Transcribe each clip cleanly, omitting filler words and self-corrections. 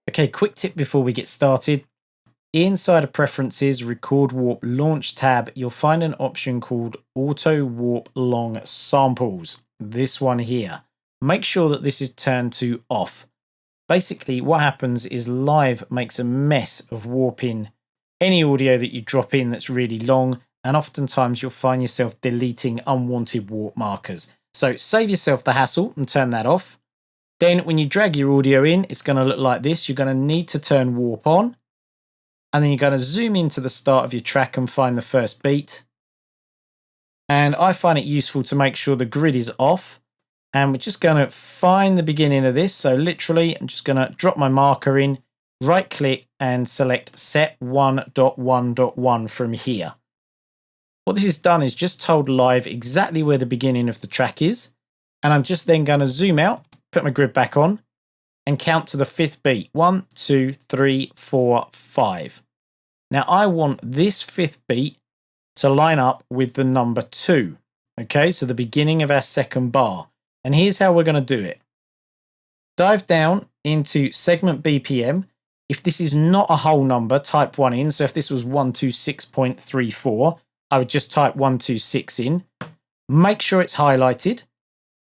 Okay, quick tip before we get started. Inside of Preferences, Record Warp Launch tab, you'll find an option called Auto Warp Long Samples. This one here. Make sure that this is turned to off. Basically, what happens is Live makes a mess of warping any audio that you drop in that's really long, and oftentimes you'll find yourself deleting unwanted warp markers. So save yourself the hassle and turn that off. Then when you drag your audio in, it's going to look like this. You're going to need to turn warp on. And then you're going to zoom into the start of your track and find the first beat. And I find it useful to make sure the grid is off. And we're just going to find the beginning of this. So literally, I'm just going to drop my marker in, right click and select set 1.1.1 from here. What this has done is just told Live exactly where the beginning of the track is. And I'm just then going to zoom out, put my grid back on, and count to the fifth beat. 1, 2, 3, 4, 5. Now I want this fifth beat to line up with the number 2. Okay, so the beginning of our second bar. And here's how we're going to do it. Dive down into segment BPM. If this is not a whole number, type 1 in. So if this was 126.34, I would just type 126 in. Make sure it's highlighted.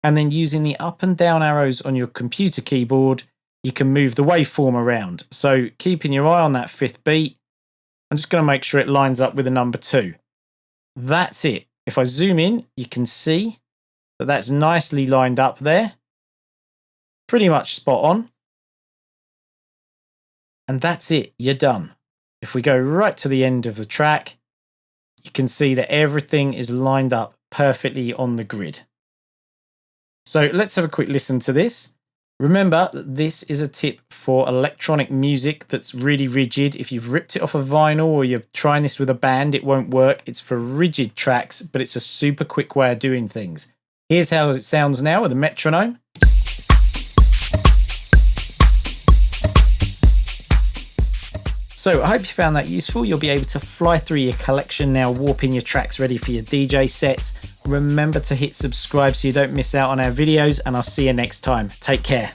And then using the up and down arrows on your computer keyboard, you can move the waveform around. So keeping your eye on that fifth beat, I'm just going to make sure it lines up with the number 2. That's it. If I zoom in, you can see that that's nicely lined up there. Pretty much spot on. And that's it. You're done. If we go right to the end of the track, you can see that everything is lined up perfectly on the grid. So let's have a quick listen to this. Remember that this is a tip for electronic music that's really rigid. If you've ripped it off a vinyl or you're trying this with a band, it won't work. It's for rigid tracks, but it's a super quick way of doing things. Here's how it sounds now with a metronome. So I hope you found that useful. You'll be able to fly through your collection now, warping your tracks ready for your DJ sets. Remember to hit subscribe so you don't miss out on our videos, and I'll see you next time. Take care.